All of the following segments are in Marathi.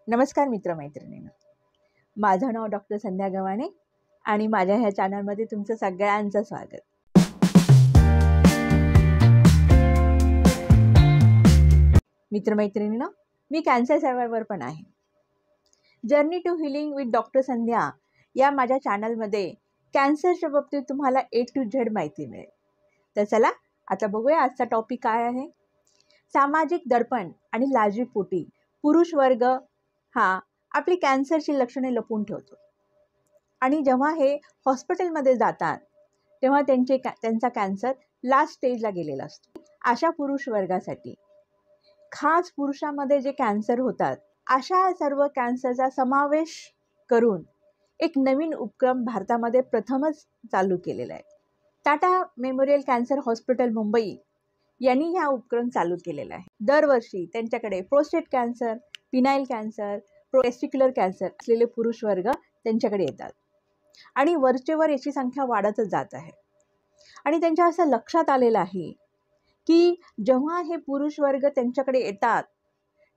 नमस्कार मित्रमैत्रिणींनो, माझं नाव डॉक्टर संध्या गव्हाणे आणि माझ्या ह्या चॅनलमध्ये तुमचं सगळ्यांचं स्वागत. मित्रमैत्रिणींनो, मी कॅन्सर सर्वायवर पण आहे. Journey to healing with doctor Sandhya या माझ्या चॅनलमध्ये कॅन्सरच्या बाबतीत तुम्हाला A to Z माहिती मिळेल. तर चला आता बघूया आजचा टॉपिक काय आहे. सामाजिक दडपण आणि लाजीपोटी पुरुष वर्ग हा आपली कॅन्सरची लक्षणे लपवून ठेवतो आणि जेव्हा हे हॉस्पिटलमध्ये जातात तेव्हा त्यांचा कॅन्सर लास्ट स्टेजला गेलेला असतो. अशा पुरुष वर्गासाठी खास पुरुषामध्ये जे कॅन्सर होतात अशा सर्व कॅन्सरचा समावेश करून एक नवीन उपक्रम भारतामध्ये प्रथमच चालू केलेला आहे. Tata memorial cancer hospital Mumbai यांनी हा उपक्रम चालू केलेला आहे. दरवर्षी त्यांच्याकडे prostate cancer, penile cancer, testicular cancer असलेले पुरुष वर्ग त्यांच्याकडे येतात आणि वरचेवर याची संख्या वाढतच जात आहे. आणि त्यांच्या असं लक्षात आलेलं आहे की जेव्हा हे पुरुष वर्ग त्यांच्याकडे येतात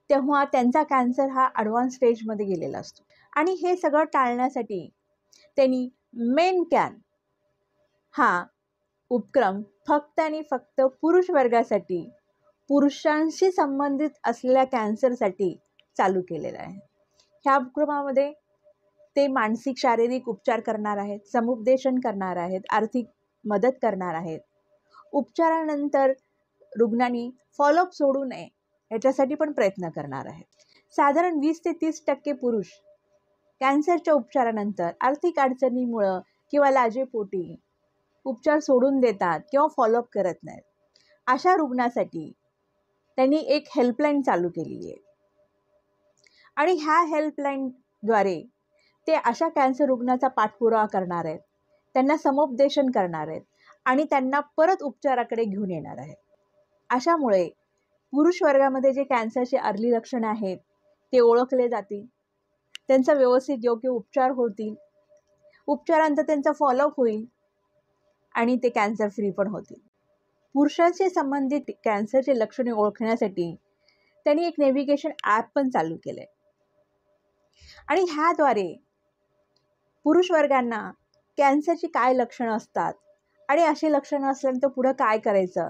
तेव्हा त्यांचा कॅन्सर हा ॲडव्हान्स स्टेजमध्ये गेलेला असतो. आणि हे सगळं टाळण्यासाठी त्यांनी मेन कॅन हा उपक्रम फक्त आणि फक्त पुरुष वर्गासाठी, पुरुषांशी संबंधित असलेल्या कॅन्सरसाठी चालू केलेला आहे. ह्या उपक्रमामध्ये ते मानसिक शारीरिक उपचार करणार आहेत, समुपदेशन करणार आहेत, आर्थिक मदत करणार आहेत. उपचारानंतर रुग्णांनी फॉलोअप सोडू नये याच्यासाठी पण प्रयत्न करणार आहेत. साधारण 20 ते 30% पुरुष कॅन्सरच्या उपचारानंतर आर्थिक अडचणीमुळं किंवा लाजेपोटी उपचार सोडून देतात किंवा फॉलोअप करत नाहीत. अशा रुग्णासाठी त्यांनी एक हेल्पलाईन चालू केलेली आहे आणि ह्या हेल्पलाईनद्वारे ते अशा कॅन्सर रुग्णाचा पाठपुरावा करणार आहेत, त्यांना समुपदेशन करणार आहेत आणि त्यांना परत उपचाराकडे घेऊन येणार आहेत. अशामुळे पुरुष वर्गामध्ये जे कॅन्सरचे अर्ली लक्षणं आहेत ते ओळखले जातील, त्यांचा व्यवस्थित योग्य उपचार होतील, उपचारानंतर त्यांचा फॉलोअप होईल आणि ते कॅन्सर फ्री पण होतील. पुरुषांशी संबंधित कॅन्सरचे लक्षणे ओळखण्यासाठी त्यांनी एक नेव्हिगेशन ॲप पण चालू केलं आहे आणि ह्याद्वारे पुरुष वर्गांना कॅन्सरची काय लक्षणं असतात आणि अशी लक्षणं असल्यानंतर पुढं काय करायचं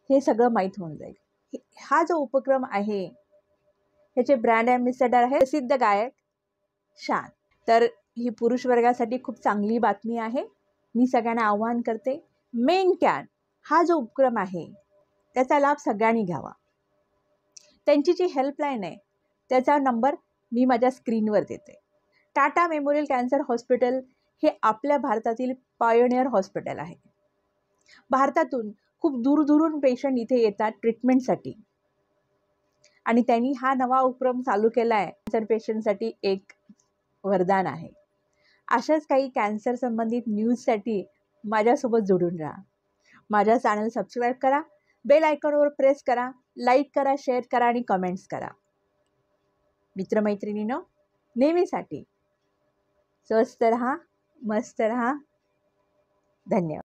हे सगळं माहीत होऊन जाईल. हा जो उपक्रम आहे ह्याचे ब्रँड ॲम्बॅसेडर आहे प्रसिद्ध गायक शान. तर ही पुरुष वर्गासाठी खूप चांगली बातमी आहे. मी सगळ्यांना आवाहन करते, मेन कॅन हा जो उपक्रम आहे त्याचा लाभ सगळ्यांनी घ्यावा. त्यांची जी हेल्पलाईन आहे त्याचा नंबर मी माझ्या स्क्रीनवर देते. टाटा मेमोरियल कॅन्सर हॉस्पिटल हे आपल्या भारतातील पायोनियर हॉस्पिटल आहे. भारतातून खूप दूरदूरून पेशंट इथे येतात ट्रीटमेंटसाठी आणि त्यांनी हा नवा उपक्रम चालू केला आहे. कॅन्सर पेशंटसाठी एक वरदान आहे. अशाच काही कॅन्सर संबंधित न्यूजसाठी माझ्यासोबत जोडून राहा. माझा चॅनल सबस्क्राईब करा, बेल आयकॉनवर प्रेस करा, लाईक करा, शेअर करा आणि कमेंट्स करा. मित्रमैत्रिणींनो, नेहमीसाठी स्वस्थ रहा, मस्त रहा. धन्यवाद.